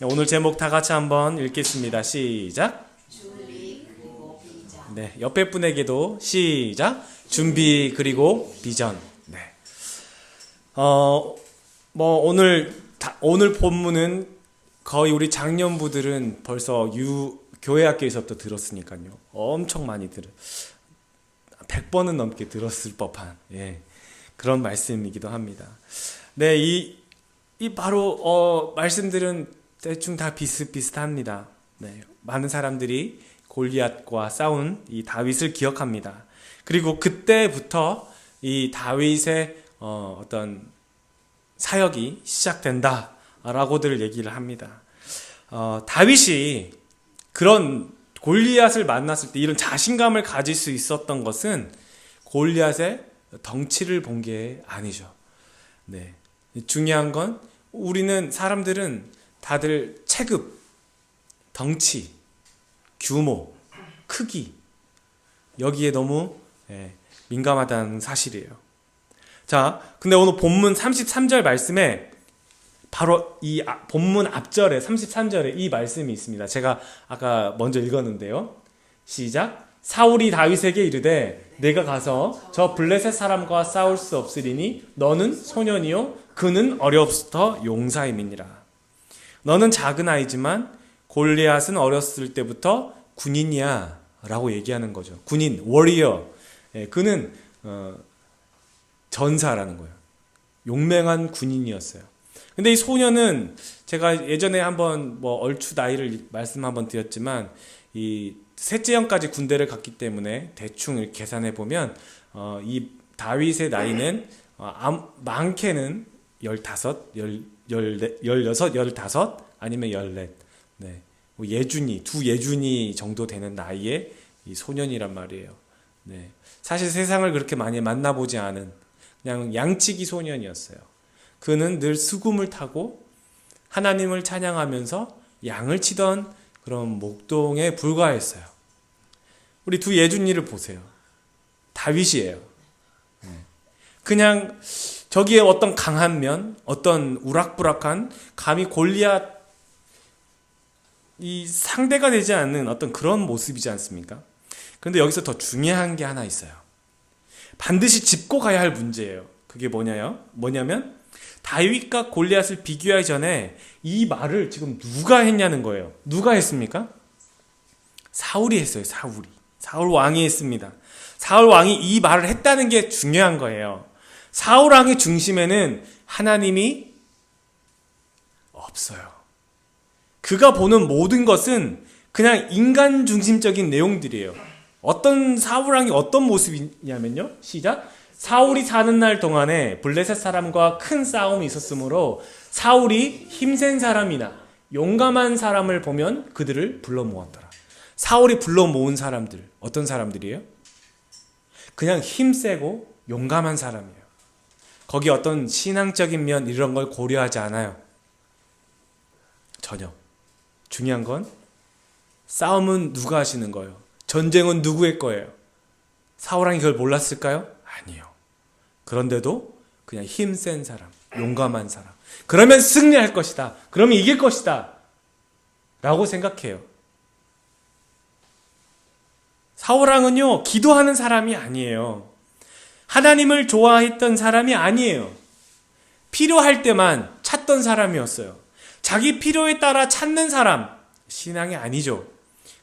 오늘 제목 다 같이 한번 읽겠습니다. 시작. 준비 그리고 비전. 네, 옆에 분에게도 시작. 준비 그리고 비전. 네. 오늘 본문은 거의 우리 장년부들은 벌써 교회 학교에서부터 들었으니까요. 엄청 많이 100번은 넘게 들었을 법한 그런 말씀이기도 합니다. 네, 이 바로 말씀들은 대충 다 비슷비슷합니다. 네, 많은 사람들이 골리앗과 싸운 이 다윗을 기억합니다. 그리고 그때부터 이 다윗의 어떤 사역이 시작된다라고들 얘기를 합니다. 다윗이 그런 골리앗을 만났을 때 이런 자신감을 가질 수 있었던 것은 골리앗의 덩치를 본 게 아니죠. 네, 중요한 건 우리는 사람들은 다들 체급, 덩치, 규모, 크기 여기에 너무 민감하다는 사실이에요. 자, 근데 오늘 본문 33절 말씀에 바로 이 본문 앞절에 33절에 이 말씀이 있습니다. 제가 아까 먼저 읽었는데요. 시작. 사울이 다윗에게 이르되 내가 가서 저 블레셋 사람과 싸울 수 없으리니 너는 소년이요 그는 어려서부터 용사임이니라. 너는 작은 아이지만 골리앗은 어렸을 때부터 군인이야 라고 얘기하는 거죠. 군인, 워리어. 그는 전사라는 거예요. 용맹한 군인이었어요. 근데 이 소년은 제가 예전에 한번 얼추 나이를 말씀 한번 드렸지만 이 셋째 형까지 군대를 갔기 때문에 대충 이렇게 계산해 보면 이 다윗의 나이는 많게는 15, 16, 15 아니면 14 네. 두 예준이 정도 되는 나이의 이 소년이란 말이에요. 네. 사실 세상을 그렇게 많이 만나보지 않은 그냥 양치기 소년이었어요. 그는 늘 수금을 타고 하나님을 찬양하면서 양을 치던 그런 목동에 불과했어요. 우리 두 예준이를 보세요. 다윗이에요. 그냥 저기에 어떤 강한 면, 어떤 우락부락한 감히 골리앗 이 상대가 되지 않는 어떤 그런 모습이지 않습니까? 그런데 여기서 더 중요한 게 하나 있어요. 반드시 짚고 가야 할 문제예요. 그게 뭐냐면 다윗과 골리앗을 비교하기 전에 이 말을 지금 누가 했냐는 거예요. 누가 했습니까? 사울이 했어요. 사울 왕이 했습니다. 사울 왕이 이 말을 했다는 게 중요한 거예요. 사울 왕의 중심에는 하나님이 없어요. 그가 보는 모든 것은 그냥 인간 중심적인 내용들이에요. 사울 왕이 어떤 모습이냐면요. 시작. 사울이 사는 날 동안에 블레셋 사람과 큰 싸움이 있었으므로 사울이 힘센 사람이나 용감한 사람을 보면 그들을 불러 모았더라. 사울이 불러 모은 사람들 어떤 사람들이에요? 그냥 힘세고 용감한 사람이에요. 거기 어떤 신앙적인 면 이런 걸 고려하지 않아요. 전혀. 중요한 건 싸움은 누가 하시는 거예요? 전쟁은 누구의 거예요? 사울왕이 그걸 몰랐을까요? 아니요. 그런데도 그냥 힘센 사람, 용감한 사람. 그러면 승리할 것이다. 그러면 이길 것이다. 라고 생각해요. 사울왕은요, 기도하는 사람이 아니에요. 하나님을 좋아했던 사람이 아니에요. 필요할 때만 찾던 사람이었어요. 자기 필요에 따라 찾는 사람, 신앙이 아니죠.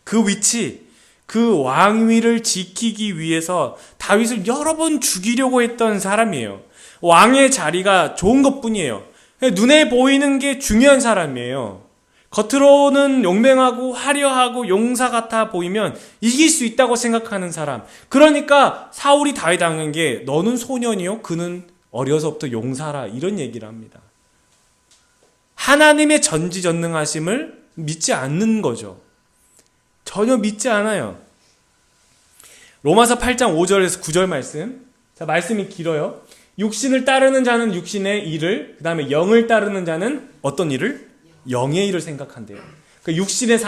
그 위치, 그 왕위를 지키기 위해서 다윗을 여러 번 죽이려고 했던 사람이에요. 왕의 자리가 좋은 것뿐이에요. 눈에 보이는 게 중요한 사람이에요. 겉으로는 용맹하고 화려하고 용사 같아 보이면 이길 수 있다고 생각하는 사람. 그러니까 사울이 다윗당한 게 너는 소년이요 그는 어려서부터 용사라 이런 얘기를 합니다. 하나님의 전지전능하심을 믿지 않는 거죠. 전혀 믿지 않아요. 로마서 8장 5절에서 9절 말씀. 자, 말씀이 길어요. 육신을 따르는 자는 육신의 일을, 그 다음에 영을 따르는 자는 어떤 일을? 영의 일을 생각한대요. 그러니까 육신의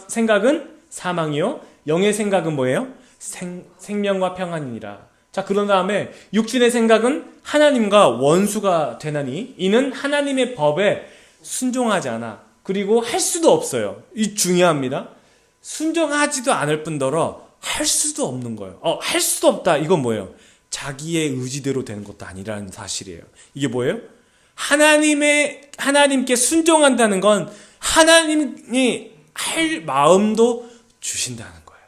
생각은 사망이요. 영의 생각은 뭐예요? 생명과 평안이니라. 자, 그런 다음에 육신의 생각은 하나님과 원수가 되나니 이는 하나님의 법에 순종하지 않아 그리고 할 수도 없어요. 이 중요합니다. 순종하지도 않을 뿐더러 할 수도 없는 거예요. 할 수도 없다. 이건 뭐예요? 자기의 의지대로 되는 것도 아니라는 사실이에요. 이게 뭐예요? 하나님께 순종한다는 건 하나님이 할 마음도 주신다는 거예요.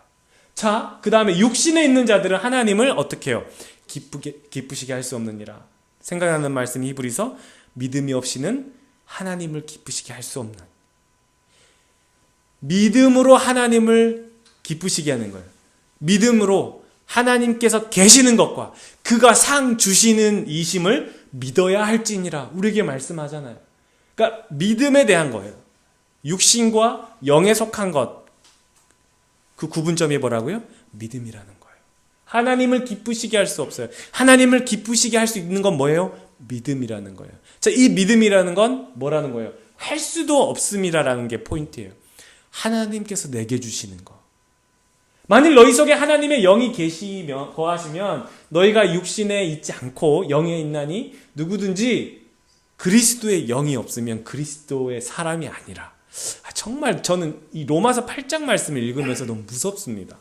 자, 그 다음에 육신에 있는 자들은 하나님을 어떻게 해요? 기쁘시게 할 수 없느니라. 생각나는 말씀이 히브리서 믿음이 없이는 하나님을 기쁘시게 할 수 없는. 믿음으로 하나님을 기쁘시게 하는 거예요. 믿음으로 하나님께서 계시는 것과 그가 상 주시는 이심을 믿어야 할지니라 우리에게 말씀하잖아요. 그러니까 믿음에 대한 거예요. 육신과 영에 속한 것, 그 구분점이 뭐라고요? 믿음이라는 거예요. 하나님을 기쁘시게 할 수 없어요. 하나님을 기쁘시게 할 수 있는 건 뭐예요? 믿음이라는 거예요. 자, 이 믿음이라는 건 뭐라는 거예요? 할 수도 없음이라는 게 포인트예요. 하나님께서 내게 주시는 거. 만일 너희 속에 하나님의 영이 계시면, 거하시면 너희가 육신에 있지 않고 영에 있나니 누구든지 그리스도의 영이 없으면 그리스도의 사람이 아니라. 정말 저는 이 로마서 8장 말씀을 읽으면서 너무 무섭습니다.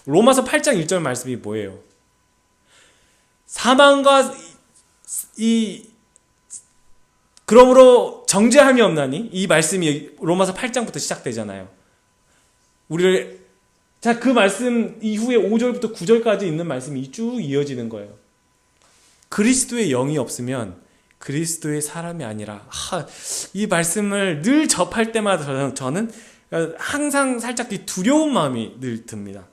로마서 8장 1절 말씀이 뭐예요? 사망과 그러므로 정죄함이 없나니? 이 말씀이 로마서 8장부터 시작되잖아요. 그 말씀 이후에 5절부터 9절까지 있는 말씀이 쭉 이어지는 거예요. 그리스도의 영이 없으면 그리스도의 사람이 아니라. 이 말씀을 늘 접할 때마다 저는 항상 살짝 두려운 마음이 늘 듭니다.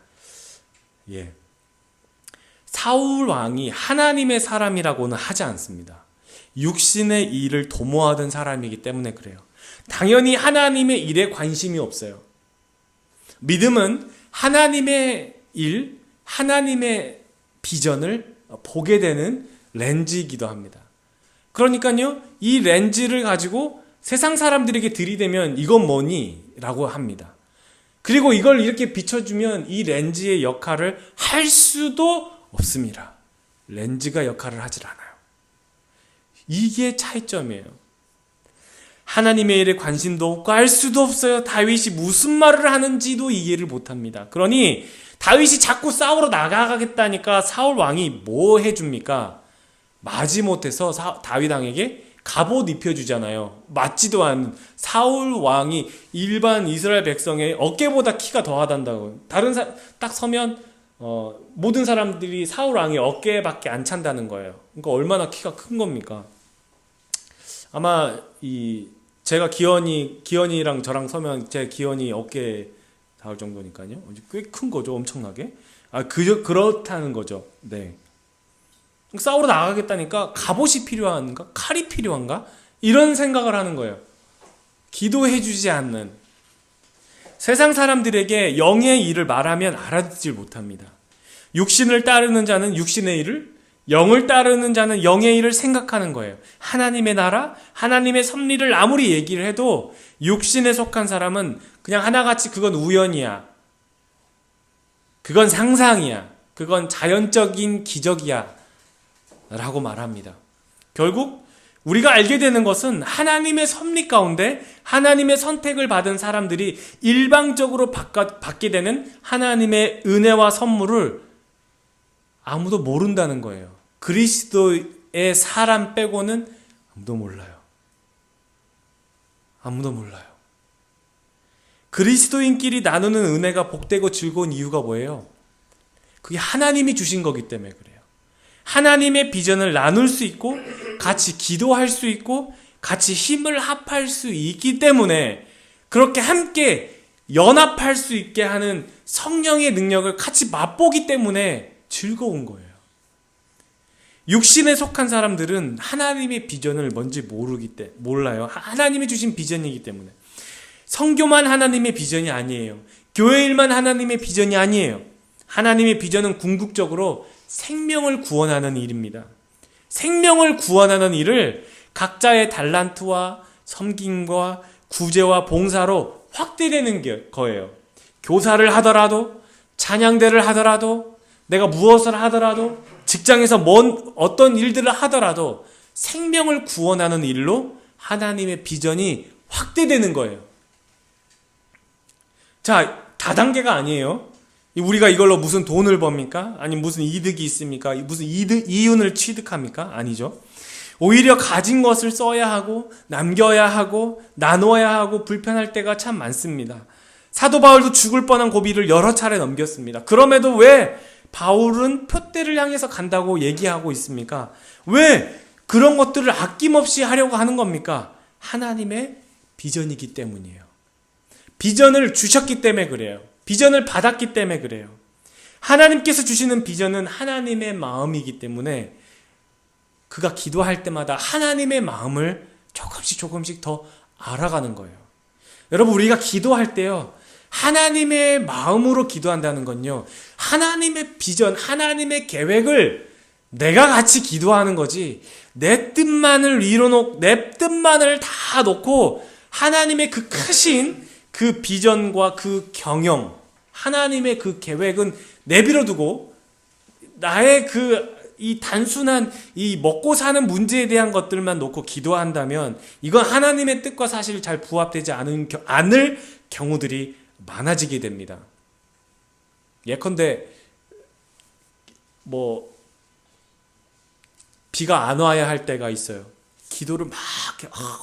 사울 왕이 하나님의 사람이라고는 하지 않습니다. 육신의 일을 도모하던 사람이기 때문에 그래요. 당연히 하나님의 일에 관심이 없어요. 믿음은 하나님의 일, 하나님의 비전을 보게 되는 렌즈이기도 합니다. 그러니까요, 이 렌즈를 가지고 세상 사람들에게 들이대면 이건 뭐니? 라고 합니다. 그리고 이걸 이렇게 비춰주면 이 렌즈의 역할을 할 수도 없습니다. 렌즈가 역할을 하질 않아요. 이게 차이점이에요. 하나님의 일에 관심도 없고 할 수도 없어요. 다윗이 무슨 말을 하는지도 이해를 못합니다. 그러니 다윗이 자꾸 싸우러 나가겠다니까 사울 왕이 뭐 해줍니까? 마지못해서 다윗 왕에게 갑옷 입혀주잖아요. 맞지도 않은 사울 왕이 일반 이스라엘 백성의 어깨보다 키가 더하단다고. 딱 서면 모든 사람들이 사울 왕의 어깨밖에 안 찬다는 거예요. 그러니까 얼마나 키가 큰 겁니까? 아마 제가 기현이랑 저랑 서면 제 기현이 어깨에 닿을 정도니까요. 꽤 큰 거죠, 엄청나게. 그렇다는 거죠. 네. 싸우러 나가겠다니까 갑옷이 필요한가? 칼이 필요한가? 이런 생각을 하는 거예요. 기도해주지 않는. 세상 사람들에게 영의 일을 말하면 알아듣질 못합니다. 육신을 따르는 자는 육신의 일을, 영을 따르는 자는 영의 일을 생각하는 거예요. 하나님의 나라, 하나님의 섭리를 아무리 얘기를 해도 육신에 속한 사람은 그냥 하나같이 그건 우연이야. 그건 상상이야. 그건 자연적인 기적이야. 라고 말합니다. 결국 우리가 알게 되는 것은 하나님의 섭리 가운데 하나님의 선택을 받은 사람들이 일방적으로 받게 되는 하나님의 은혜와 선물을 아무도 모른다는 거예요. 그리스도의 사람 빼고는 아무도 몰라요. 아무도 몰라요. 그리스도인끼리 나누는 은혜가 복되고 즐거운 이유가 뭐예요? 그게 하나님이 주신 거기 때문에 그래요. 하나님의 비전을 나눌 수 있고 같이 기도할 수 있고 같이 힘을 합할 수 있기 때문에 그렇게 함께 연합할 수 있게 하는 성령의 능력을 같이 맛보기 때문에 즐거운 거예요. 육신에 속한 사람들은 하나님의 비전을 뭔지 몰라요. 하나님이 주신 비전이기 때문에. 선교만 하나님의 비전이 아니에요. 교회 일만 하나님의 비전이 아니에요. 하나님의 비전은 궁극적으로 생명을 구원하는 일입니다. 생명을 구원하는 일을 각자의 달란트와 섬김과 구제와 봉사로 확대되는 거예요. 교사를 하더라도, 찬양대를 하더라도, 내가 무엇을 하더라도, 직장에서 어떤 일들을 하더라도 생명을 구원하는 일로 하나님의 비전이 확대되는 거예요. 자, 다단계가 아니에요. 우리가 이걸로 무슨 돈을 법니까? 아니면 무슨 이득이 있습니까? 무슨 이윤을 취득합니까? 아니죠. 오히려 가진 것을 써야 하고 남겨야 하고 나눠야 하고 불편할 때가 참 많습니다. 사도 바울도 죽을 뻔한 고비를 여러 차례 넘겼습니다. 그럼에도 왜 바울은 표대를 향해서 간다고 얘기하고 있습니까? 왜 그런 것들을 아낌없이 하려고 하는 겁니까? 하나님의 비전이기 때문이에요. 비전을 주셨기 때문에 그래요. 비전을 받았기 때문에 그래요. 하나님께서 주시는 비전은 하나님의 마음이기 때문에 그가 기도할 때마다 하나님의 마음을 조금씩 더 알아가는 거예요. 여러분, 우리가 기도할 때요, 하나님의 마음으로 기도한다는 건요, 하나님의 비전, 하나님의 계획을 내가 같이 기도하는 거지, 내 뜻만을 이뤄놓고, 내 뜻만을 다 놓고, 하나님의 그 크신 그 비전과 그 경영, 하나님의 그 계획은 내버려두고, 나의 이 단순한 이 먹고 사는 문제에 대한 것들만 놓고 기도한다면, 이건 하나님의 뜻과 사실 잘 부합되지 않을 경우들이 많아지게 됩니다. 예컨대 비가 안 와야 할 때가 있어요. 기도를 막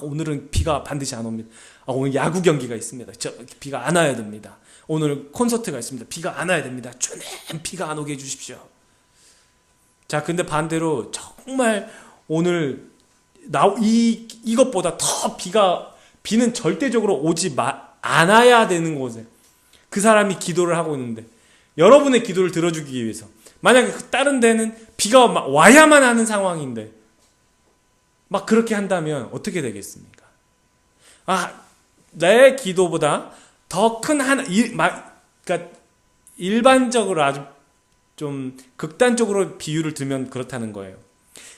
오늘은 비가 반드시 안 옵니다. 오늘 야구 경기가 있습니다. 비가 안 와야 됩니다. 오늘 콘서트가 있습니다. 비가 안 와야 됩니다. 주님, 비가 안 오게 해주십시오. 자, 근데 반대로 정말 오늘 이것보다 더 비는 절대적으로 오지 않아야 되는 곳에 그 사람이 기도를 하고 있는데, 여러분의 기도를 들어주기 위해서, 만약에 다른 데는 비가 와야만 하는 상황인데 막 그렇게 한다면 어떻게 되겠습니까? 내 기도보다 더 큰 그러니까 일반적으로 아주 좀 극단적으로 비유를 들면 그렇다는 거예요.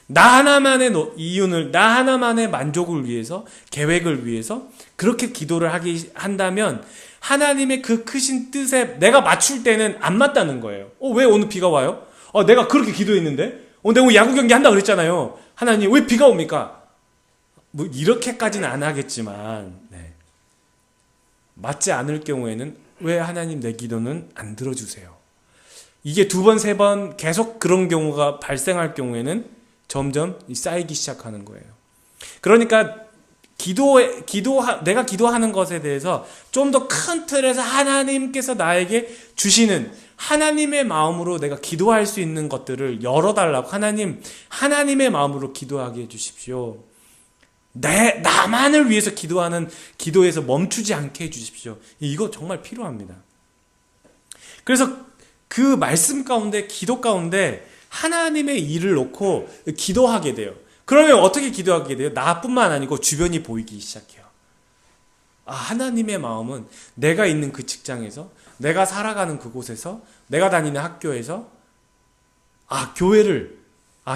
나 하나만의 이윤을, 나 하나만의 만족을 위해서, 계획을 위해서 그렇게 기도를 한다면 하나님의 그 크신 뜻에 내가 맞출 때는 안 맞다는 거예요. 왜 오늘 비가 와요? 내가 그렇게 기도했는데? 내가 오늘 야구 경기 한다 그랬잖아요. 하나님, 왜 비가 옵니까? 이렇게까지는 안 하겠지만, 네. 맞지 않을 경우에는 왜 하나님 내 기도는 안 들어주세요? 이게 2번, 3번 계속 그런 경우가 발생할 경우에는 점점 쌓이기 시작하는 거예요. 그러니까 내가 기도하는 것에 대해서 좀 더 큰 틀에서 하나님께서 나에게 주시는 하나님의 마음으로 내가 기도할 수 있는 것들을 열어달라고, 하나님의 마음으로 기도하게 해주십시오. 나만을 위해서 기도하는 기도에서 멈추지 않게 해주십시오. 이거 정말 필요합니다. 그래서 그 말씀 가운데, 기도 가운데 하나님의 일을 놓고 기도하게 돼요. 그러면 어떻게 기도하게 돼요? 나뿐만 아니고 주변이 보이기 시작해요. 하나님의 마음은 내가 있는 그 직장에서, 내가 살아가는 그곳에서, 내가 다니는 학교에서, 교회를,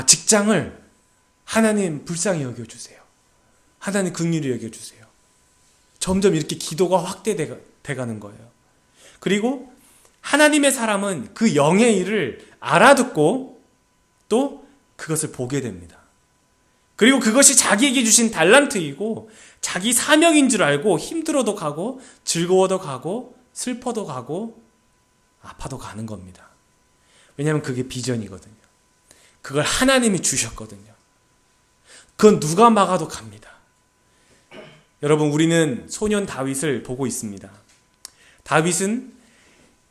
직장을 하나님 불쌍히 여겨주세요. 하나님 긍휼히 여겨주세요. 점점 이렇게 기도가 확대돼가는 거예요. 그리고 하나님의 사람은 그 영의 일을 알아듣고 또 그것을 보게 됩니다. 그리고 그것이 자기에게 주신 달란트이고 자기 사명인 줄 알고 힘들어도 가고 즐거워도 가고 슬퍼도 가고 아파도 가는 겁니다. 왜냐하면 그게 비전이거든요. 그걸 하나님이 주셨거든요. 그건 누가 막아도 갑니다. 여러분, 우리는 소년 다윗을 보고 있습니다. 다윗은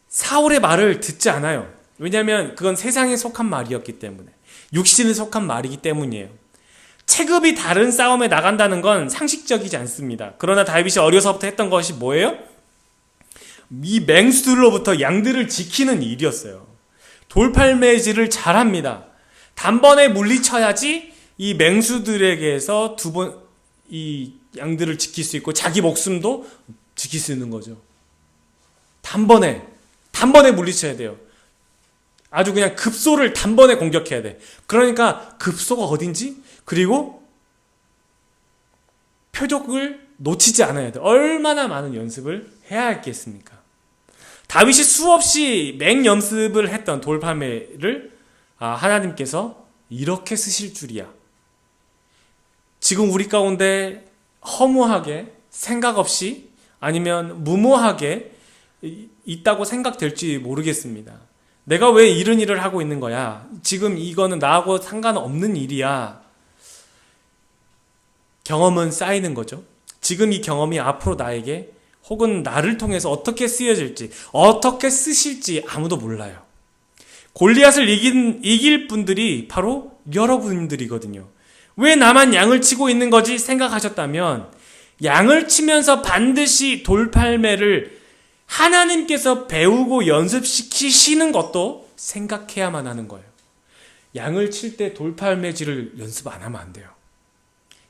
사울의 말을 듣지 않아요. 왜냐하면 그건 세상에 속한 말이었기 때문에, 육신에 속한 말이기 때문이에요. 체급이 다른 싸움에 나간다는 건 상식적이지 않습니다. 그러나 다윗이 어려서부터 했던 것이 뭐예요? 이 맹수들로부터 양들을 지키는 일이었어요. 돌팔매질을 잘합니다. 단번에 물리쳐야지 이 맹수들에게서 이 양들을 지킬 수 있고 자기 목숨도 지킬 수 있는 거죠. 단번에 물리쳐야 돼요. 아주 그냥 급소를 단번에 공격해야 돼. 그러니까 급소가 어딘지, 그리고 표적을 놓치지 않아야 돼. 얼마나 많은 연습을 해야 했겠습니까? 다윗이 수없이 맹연습을 했던 돌팔매를 하나님께서 이렇게 쓰실 줄이야. 지금 우리 가운데 허무하게 생각 없이 아니면 무모하게 있다고 생각될지 모르겠습니다. 내가 왜 이런 일을 하고 있는 거야? 지금 이거는 나하고 상관없는 일이야. 경험은 쌓이는 거죠. 지금 이 경험이 앞으로 나에게 혹은 나를 통해서 어떻게 쓰여질지, 어떻게 쓰실지 아무도 몰라요. 골리앗을 이길 분들이 바로 여러분들이거든요. 왜 나만 양을 치고 있는 거지 생각하셨다면, 양을 치면서 반드시 돌팔매를 하나님께서 배우고 연습시키시는 것도 생각해야만 하는 거예요. 양을 칠 때 돌팔매질을 연습 안 하면 안 돼요.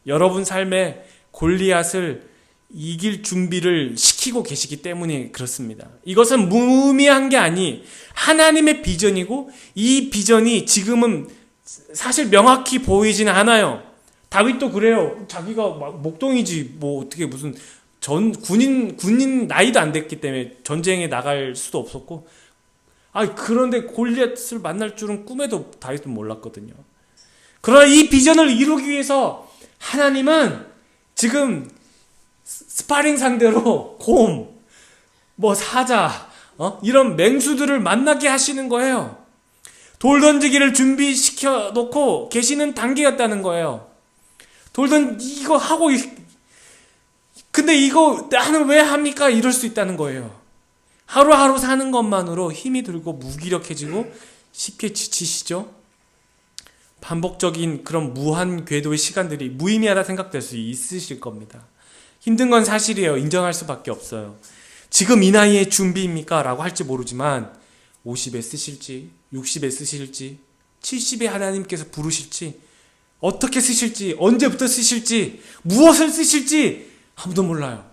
여러분 삶에 골리앗을 이길 준비를 시키고 계시기 때문에 그렇습니다. 이것은 무의미한 게 아니 하나님의 비전이고, 이 비전이 지금은 사실 명확히 보이지는 않아요. 다윗도 그래요. 자기가 막 목동이지 뭐 어떻게 무슨 군인 나이도 안 됐기 때문에 전쟁에 나갈 수도 없었고, 그런데 골리앗을 만날 줄은 꿈에도 다윗은 몰랐거든요. 그러나 이 비전을 이루기 위해서 하나님은 지금 스파링 상대로 곰, 사자, 이런 맹수들을 만나게 하시는 거예요. 돌 던지기를 준비시켜 놓고 계시는 단계였다는 거예요. 이거 하고, 근데 이거 나는 왜 합니까? 이럴 수 있다는 거예요. 하루하루 사는 것만으로 힘이 들고 무기력해지고 쉽게 지치시죠? 반복적인 그런 무한 궤도의 시간들이 무의미하다 생각될 수 있으실 겁니다. 힘든 건 사실이에요. 인정할 수밖에 없어요. 지금 이 나이에 준비입니까? 라고 할지 모르지만 50에 쓰실지 60에 쓰실지 70에 하나님께서 부르실지 어떻게 쓰실지 언제부터 쓰실지 무엇을 쓰실지 아무도 몰라요.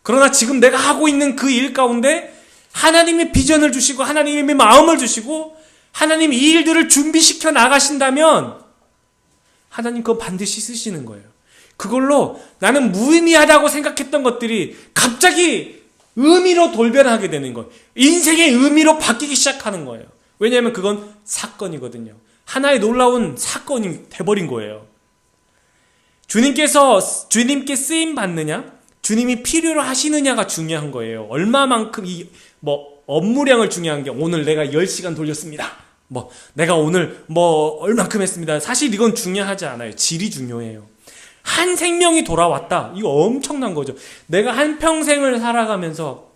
그러나 지금 내가 하고 있는 그 일 가운데 하나님의 비전을 주시고 하나님의 마음을 주시고 하나님 이 일들을 준비시켜 나가신다면 하나님 그거 반드시 쓰시는 거예요. 그걸로 나는 무의미하다고 생각했던 것들이 갑자기 의미로 돌변하게 되는 거예요. 인생의 의미로 바뀌기 시작하는 거예요. 왜냐하면 그건 사건이거든요. 하나의 놀라운 사건이 돼버린 거예요. 주님께 쓰임 받느냐? 주님이 필요로 하시느냐가 중요한 거예요. 얼마만큼 업무량을 중요한 게 오늘 내가 10시간 돌렸습니다. 내가 오늘 얼만큼 했습니다. 사실 이건 중요하지 않아요. 질이 중요해요. 한 생명이 돌아왔다. 이거 엄청난 거죠. 내가 한 평생을 살아가면서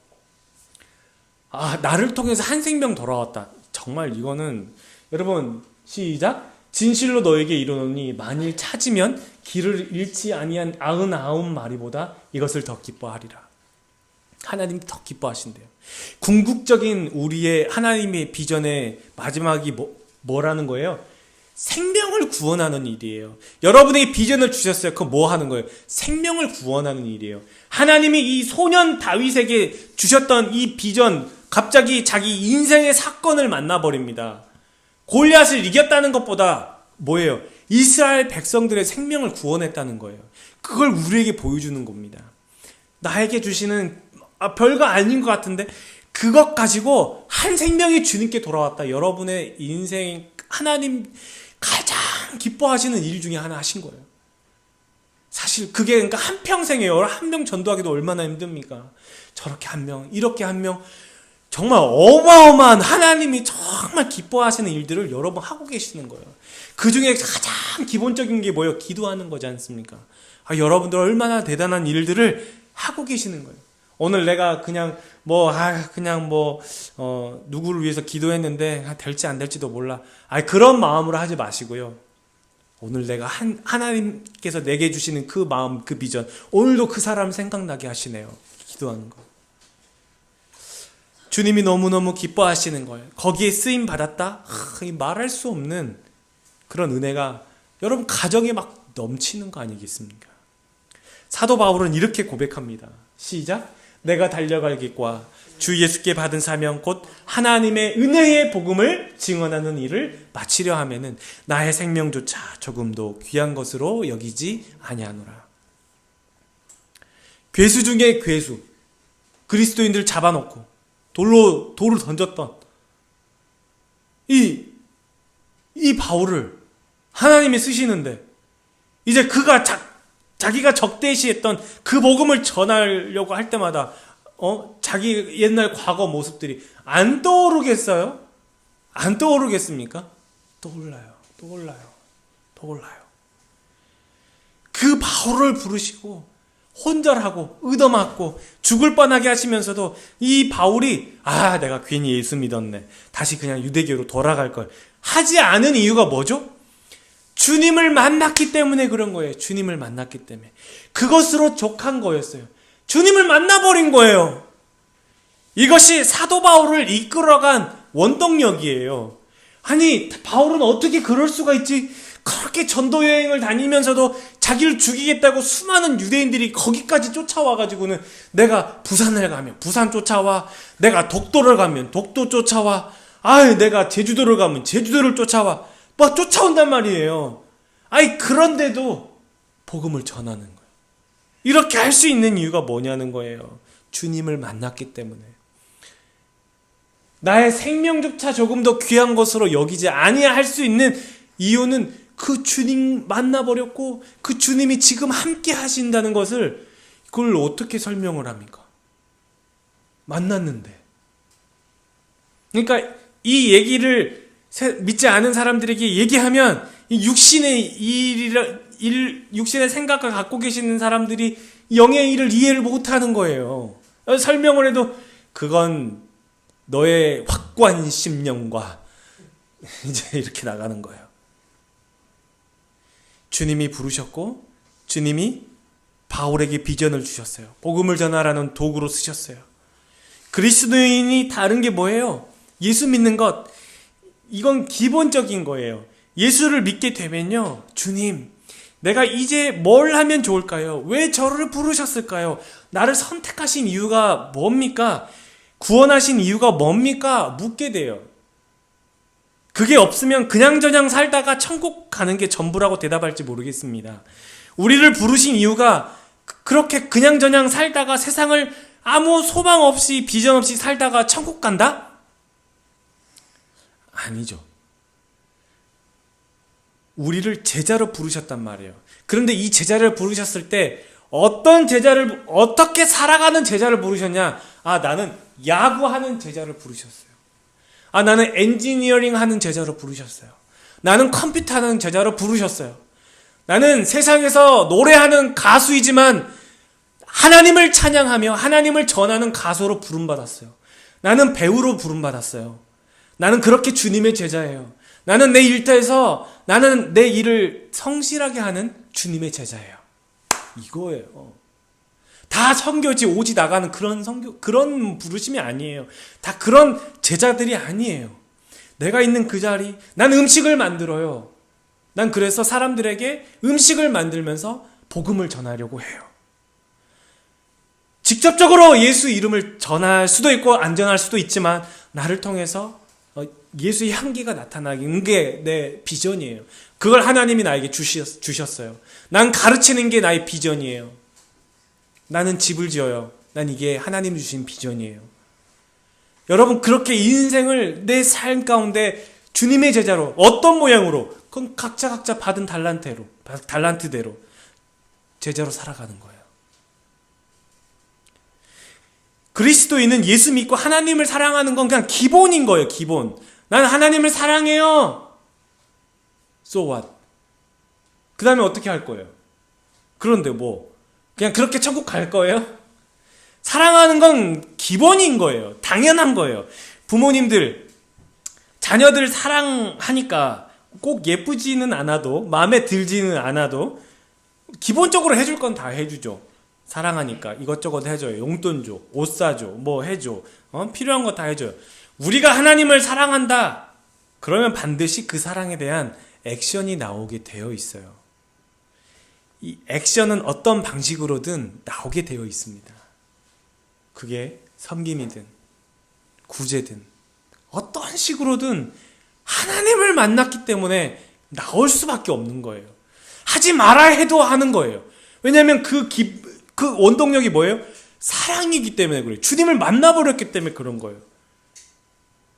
나를 통해서 한 생명 돌아왔다. 정말 이거는 여러분 시작. 진실로 너에게 이르노니 만일 찾으면 길을 잃지 아니한 99마리보다 이것을 더 기뻐하리라. 하나님 더 기뻐하신대요. 궁극적인 우리의 하나님의 비전의 마지막이 뭐라는 거예요? 생명을 구원하는 일이에요. 여러분에게 비전을 주셨어요. 그거 뭐 하는 거예요? 생명을 구원하는 일이에요. 하나님이 이 소년 다윗에게 주셨던 이 비전, 갑자기 자기 인생의 사건을 만나버립니다. 골리앗을 이겼다는 것보다 뭐예요? 이스라엘 백성들의 생명을 구원했다는 거예요. 그걸 우리에게 보여주는 겁니다. 나에게 주시는 별거 아닌 것 같은데 그것 가지고 한 생명이 주님께 돌아왔다. 여러분의 인생 하나님 가장 기뻐하시는 일 중에 하나 하신 거예요. 사실 그게 그러니까 한평생이에요. 한 명 전도하기도 얼마나 힘듭니까? 저렇게 한 명, 이렇게 한 명, 정말 어마어마한 하나님이 정말 기뻐하시는 일들을 여러분 하고 계시는 거예요. 그 중에 가장 기본적인 게 뭐예요? 기도하는 거지 않습니까? 여러분들 얼마나 대단한 일들을 하고 계시는 거예요. 오늘 내가 누구를 위해서 기도했는데 될지 안 될지도 몰라. 그런 마음으로 하지 마시고요. 오늘 내가 하나님께서 내게 주시는 그 마음, 그 비전, 오늘도 그 사람 생각나게 하시네요. 기도하는 거. 주님이 너무너무 기뻐하시는 거예요. 거기에 쓰임 받았다? 말할 수 없는 그런 은혜가 여러분 가정에 막 넘치는 거 아니겠습니까? 사도 바울은 이렇게 고백합니다. 시작. 내가 달려갈 길과 주 예수께 받은 사명 곧 하나님의 은혜의 복음을 증언하는 일을 마치려 하면은 나의 생명조차 조금도 귀한 것으로 여기지 아니하노라. 괴수 중에 괴수, 그리스도인들 잡아놓고 돌을 던졌던 이 바울을 하나님이 쓰시는데 이제 그가 자기가 적대시했던 그 복음을 전하려고 할 때마다 자기 옛날 과거 모습들이 안 떠오르겠어요? 안 떠오르겠습니까? 떠올라요. 그 바울을 부르시고 혼절하고 얻어맞고 죽을 뻔하게 하시면서도 이 바울이 내가 괜히 예수 믿었네, 다시 그냥 유대교로 돌아갈 걸 하지 않은 이유가 뭐죠? 주님을 만났기 때문에 그런 거예요. 주님을 만났기 때문에. 그것으로 족한 거였어요. 주님을 만나버린 거예요. 이것이 사도 바울을 이끌어간 원동력이에요. 아니, 바울은 어떻게 그럴 수가 있지? 그렇게 전도 여행을 다니면서도 자기를 죽이겠다고 수많은 유대인들이 거기까지 쫓아와가지고는, 내가 부산을 가면 부산 쫓아와, 내가 독도를 가면 독도 쫓아와, 내가 제주도를 가면 제주도를 쫓아와, 막 쫓아온단 말이에요. 그런데도 복음을 전하는 거예요. 이렇게 할 수 있는 이유가 뭐냐는 거예요. 주님을 만났기 때문에. 나의 생명조차 조금 더 귀한 것으로 여기지 아니할 수 있는 이유는 그 주님 만나버렸고, 그 주님이 지금 함께 하신다는 것을, 그걸 어떻게 설명을 합니까? 만났는데. 그러니까 이 얘기를 믿지 않은 사람들에게 얘기하면, 육신의 생각을 갖고 계시는 사람들이 영의 일을 이해를 못하는 거예요. 설명을 해도 그건 너의 확고한 심령과 이제 이렇게 나가는 거예요. 주님이 부르셨고, 주님이 바울에게 비전을 주셨어요. 복음을 전하라는 도구로 쓰셨어요. 그리스도인이 다른 게 뭐예요? 예수 믿는 것, 이건 기본적인 거예요. 예수를 믿게 되면요, 주님, 내가 이제 뭘 하면 좋을까요? 왜 저를 부르셨을까요? 나를 선택하신 이유가 뭡니까? 구원하신 이유가 뭡니까? 묻게 돼요. 그게 없으면 그냥저냥 살다가 천국 가는 게 전부라고 대답할지 모르겠습니다. 우리를 부르신 이유가 그렇게 그냥저냥 살다가 세상을 아무 소망 없이 비전 없이 살다가 천국 간다? 아니죠. 우리를 제자로 부르셨단 말이에요. 그런데 이 제자를 부르셨을 때 어떻게 살아가는 제자를 부르셨냐? 나는 야구하는 제자를 부르셨어요. 나는 엔지니어링 하는 제자로 부르셨어요. 나는 컴퓨터 하는 제자로 부르셨어요. 나는 세상에서 노래하는 가수이지만 하나님을 찬양하며 하나님을 전하는 가수로 부름받았어요. 나는 배우로 부름받았어요. 나는 그렇게 주님의 제자예요. 나는 내 일터에서 나는 내 일을 성실하게 하는 주님의 제자예요. 이거예요. 다 선교지 오지 나가는 그런 부르심이 아니에요. 다 그런 제자들이 아니에요. 내가 있는 그 자리, 난 음식을 만들어요. 난 그래서 사람들에게 음식을 만들면서 복음을 전하려고 해요. 직접적으로 예수 이름을 전할 수도 있고 안 전할 수도 있지만, 나를 통해서 예수의 향기가 나타나는 게 내 비전이에요. 그걸 하나님이 나에게 주셨어요. 난 가르치는 게 나의 비전이에요. 나는 집을 지어요. 난 이게 하나님 주신 비전이에요. 여러분, 그렇게 인생을 내 삶 가운데 주님의 제자로, 어떤 모양으로, 그건 각자 받은 달란트대로 제자로 살아가는 거예요. 그리스도인은 예수 믿고 하나님을 사랑하는 건 그냥 기본인 거예요. 기본. 난 하나님을 사랑해요. So what? 그 다음에 어떻게 할 거예요? 그런데 그냥 그렇게 천국 갈 거예요? 사랑하는 건 기본인 거예요. 당연한 거예요. 부모님들, 자녀들 사랑하니까 꼭 예쁘지는 않아도, 마음에 들지는 않아도 기본적으로 해줄 건 다 해주죠. 사랑하니까 이것저것 해줘요. 용돈 줘, 옷 사줘, 해줘, 필요한 거 다 해줘요. 우리가 하나님을 사랑한다, 그러면 반드시 그 사랑에 대한 액션이 나오게 되어 있어요. 이 액션은 어떤 방식으로든 나오게 되어 있습니다. 그게 섬김이든 구제든 어떤 식으로든 하나님을 만났기 때문에 나올 수밖에 없는 거예요. 하지 말아야 해도 하는 거예요. 왜냐하면 그 원동력이 뭐예요? 사랑이기 때문에 그래요. 주님을 만나버렸기 때문에 그런 거예요.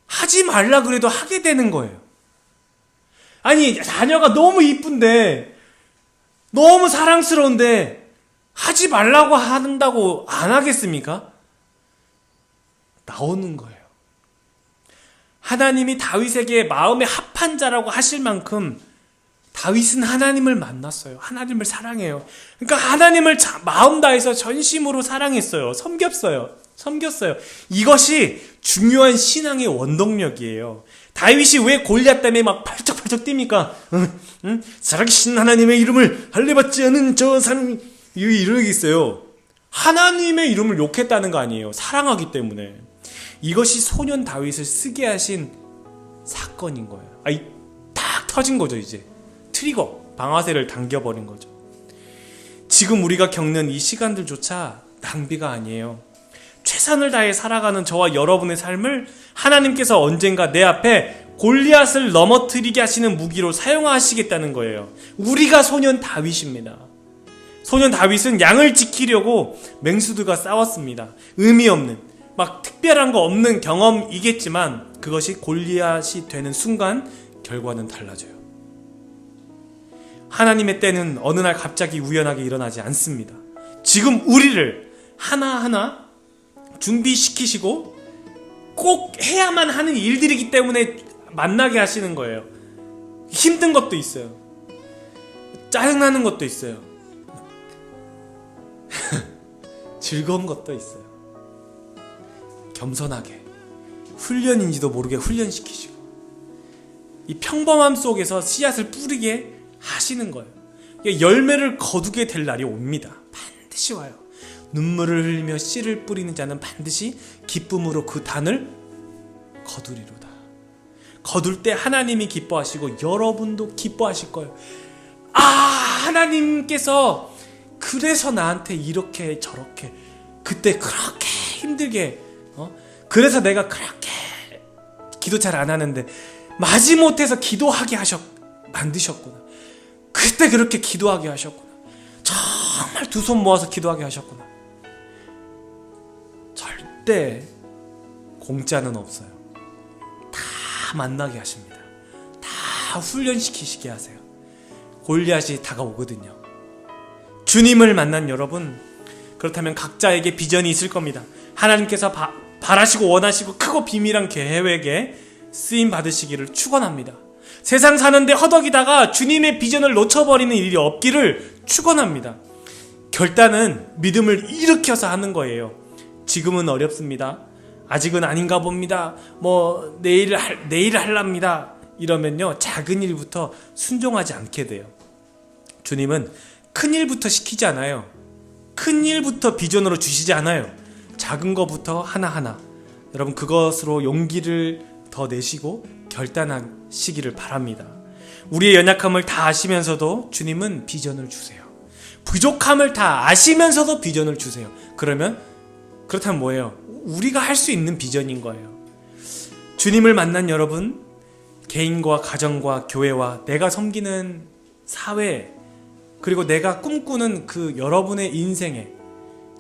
하지 말라 그래도 하게 되는 거예요. 아니, 자녀가 너무 이쁜데 너무 사랑스러운데 하지 말라고 한다고 안 하겠습니까? 나오는 거예요. 하나님이 다윗에게 마음의 합한 자라고 하실 만큼 다윗은 하나님을 만났어요. 하나님을 사랑해요. 그러니까 하나님을 마음 다해서 전심으로 사랑했어요. 섬겼어요. 이것이 중요한 신앙의 원동력이에요. 다윗이 왜 골리앗 때문에 막 팔쩍팔쩍 뜁니까? 살아계신 하나님의 이름을 할례받지 않은 저 사람이 이러겠어요. 하나님의 이름을 욕했다는 거 아니에요. 사랑하기 때문에. 이것이 소년 다윗을 쓰게 하신 사건인 거예요. 딱 터진 거죠. 이제 트리거, 방아쇠를 당겨버린 거죠. 지금 우리가 겪는 이 시간들조차 낭비가 아니에요. 최선을 다해 살아가는 저와 여러분의 삶을 하나님께서 언젠가 내 앞에 골리앗을 넘어뜨리게 하시는 무기로 사용하시겠다는 거예요. 우리가 소년 다윗입니다. 소년 다윗은 양을 지키려고 맹수들과 싸웠습니다. 의미 없는, 막 특별한 거 없는 경험이겠지만 그것이 골리앗이 되는 순간 결과는 달라져요. 하나님의 때는 어느 날 갑자기 우연하게 일어나지 않습니다. 지금 우리를 하나하나 준비시키시고 꼭 해야만 하는 일들이기 때문에 만나게 하시는 거예요. 힘든 것도 있어요. 짜증나는 것도 있어요. 즐거운 것도 있어요. 겸손하게 훈련인지도 모르게 훈련시키시고 이 평범함 속에서 씨앗을 뿌리게 하시는 거예요. 열매를 거두게 될 날이 옵니다. 반드시 와요. 눈물을 흘리며 씨를 뿌리는 자는 반드시 기쁨으로 그 단을 거두리로다. 거둘 때 하나님이 기뻐하시고 여러분도 기뻐하실 거예요. 하나님께서 그래서 나한테 이렇게 저렇게 그때 그렇게 힘들게 그래서 내가 그렇게 기도 잘 안 하는데 마지못해서 기도하게 만드셨구나. 그때 그렇게 기도하게 하셨구나. 정말 두 손 모아서 기도하게 하셨구나. 절대 공짜는 없어요. 다 만나게 하십니다. 다 훈련시키시게 하세요. 골리앗이 다가오거든요. 주님을 만난 여러분, 그렇다면 각자에게 비전이 있을 겁니다. 하나님께서 바라시고 원하시고 크고 비밀한 계획에 쓰임 받으시기를 축원합니다. 세상 사는데 허덕이다가 주님의 비전을 놓쳐버리는 일이 없기를 축원합니다. 결단은 믿음을 일으켜서 하는 거예요. 지금은 어렵습니다. 아직은 아닌가 봅니다. 내일 할랍니다. 이러면요, 작은 일부터 순종하지 않게 돼요. 주님은 큰 일부터 시키지 않아요. 큰 일부터 비전으로 주시지 않아요. 작은 것부터 하나하나. 여러분, 그것으로 용기를 더 내시고 결단하시기를 바랍니다. 우리의 연약함을 다 아시면서도 주님은 비전을 주세요. 부족함을 다 아시면서도 비전을 주세요. 그렇다면 뭐예요? 우리가 할 수 있는 비전인 거예요. 주님을 만난 여러분, 개인과 가정과 교회와 내가 섬기는 사회, 그리고 내가 꿈꾸는 그 여러분의 인생에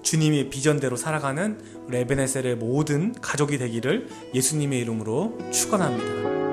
주님의 비전대로 살아가는 우리 에베네셀의 모든 가족이 되기를 예수님의 이름으로 축원합니다.